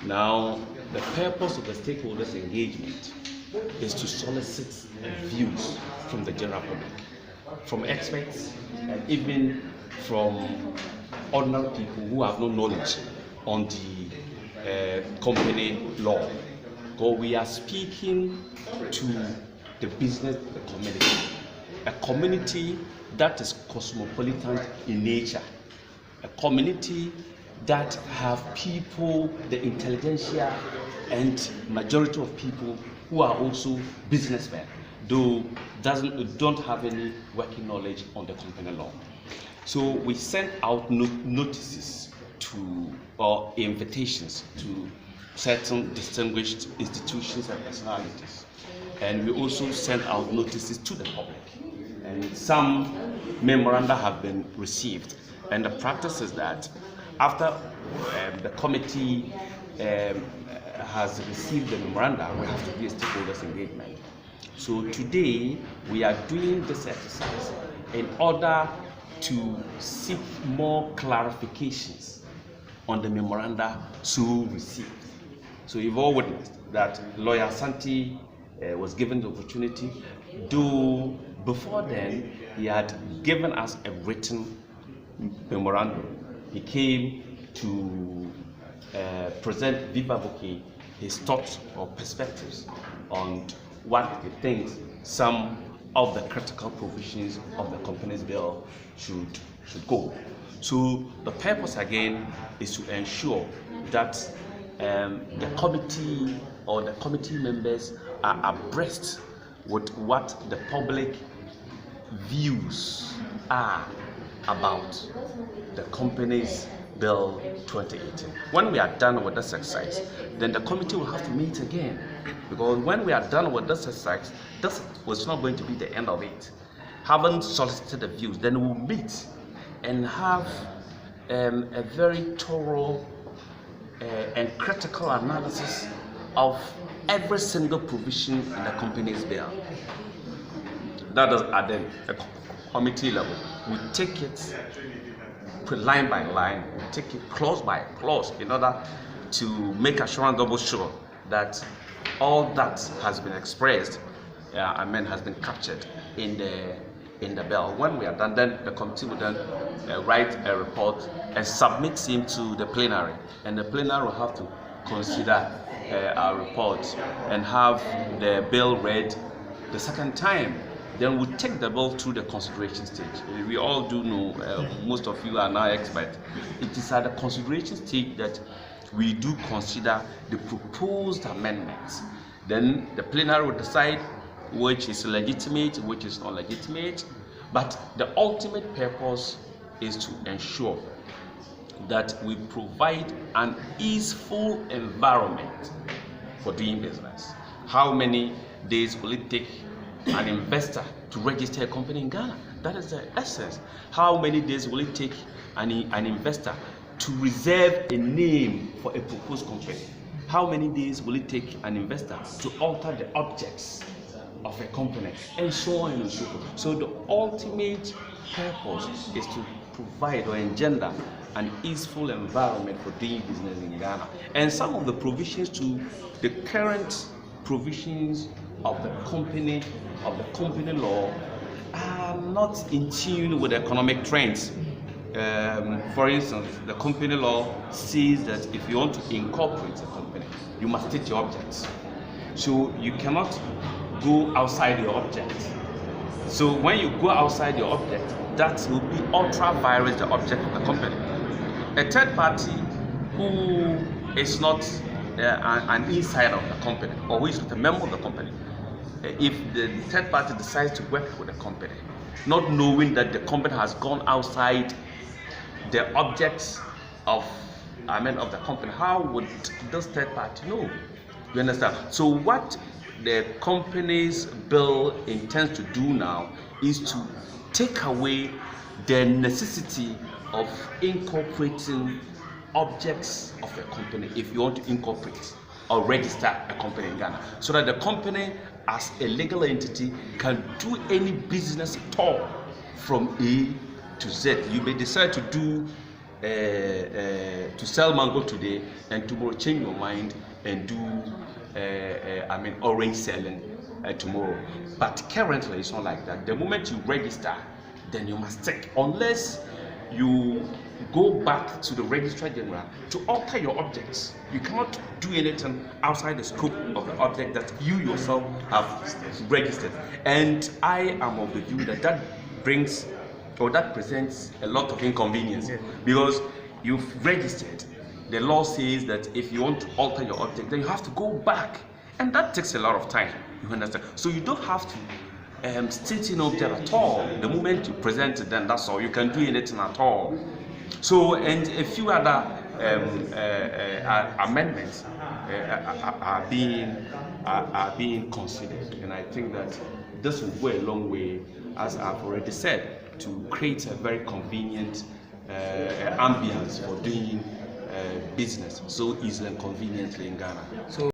Now, the purpose of the stakeholders engagement is to solicit views from the general public, from experts, and even from ordinary people who have no knowledge on the company law. Because we are speaking to the business, the a community that is cosmopolitan in nature, a community that have people, the intelligentsia, and majority of people who are also businessmen, though don't have any working knowledge on the company law. So we sent out notices to, or invitations to certain distinguished institutions and personalities. And we also sent out notices to the public. And some memoranda have been received. And the practice is that after the committee has received the memoranda, we have to do a stakeholders engagement. So today we are doing this exercise in order to seek more clarifications on the memoranda so received. So you've all witnessed that Lawyer Santi was given the opportunity, though before then he had given us a written memorandum. He came to present viva voce his thoughts or perspectives on what he thinks some of the critical provisions of the company's bill should go. So the purpose again is to ensure that the committee or the committee members are abreast with what the public views are about the company's bill 2018. When we are done with this exercise, then the committee will have to meet again, because when we are done with this exercise, this was not going to be the end of it. Having solicited the views, then we'll meet and have a very thorough and critical analysis of every single provision in the company's bill. That is at the committee level. We take it line by line, we take it clause by clause in order to make assurance double sure that all that has been expressed, has been captured in the bill. When we are done, then the committee will then write a report and submit it to the plenary, and the plenary will have to consider our report and have the bill read the second time. Then we take the bill through the consideration stage. We all do know, most of you are now experts. It is at the consideration stage that we do consider the proposed amendments. Then the plenary will decide which is legitimate, which is not legitimate. But the ultimate purpose is to ensure that we provide an easeful environment for doing business. How many days will it take an investor to register a company in Ghana? That is the essence. How many days will it take an investor to reserve a name for a proposed company? How many days will it take an investor to alter the objects of a company, and so on and so forth? So the ultimate purpose is to provide or engender an easeful environment for doing business in Ghana. And some of the provisions to the current provisions of the company law are not in tune with economic trends. For instance, the company law says that if you want to incorporate a company, you must state your objects. So you cannot go outside your object. So when you go outside your object, that will be ultra vires the object of the company. A third party who is not an insider of the company, or who is not a member of the company, if the third party decides to work with the company, not knowing that the company has gone outside the objects of the company, how would this third party know? You understand? So what the company's bill intends to do now is to take away the necessity of incorporating objects of a company if you want to incorporate or register a company in Ghana, so that the company as a legal entity can do any business at all from A to Z. You may decide to do to sell mango today and tomorrow change your mind and do orange selling tomorrow. But currently it's not like that. The moment you register, then you must stick, unless you go back to the Registrar General to alter your objects. You cannot do anything outside the scope of the object that you yourself have registered. And I am of the view that that brings, or that presents a lot of inconvenience, because you've registered. The law says that if you want to alter your object, then you have to go back, and that takes a lot of time. You understand? So you don't have to state an object at all. The moment you present it, then that's all. You can do anything at all. So, and a few other amendments are being considered, and I think that this will go a long way, as I've already said, to create a very convenient ambience for doing business so easily and conveniently in Ghana. So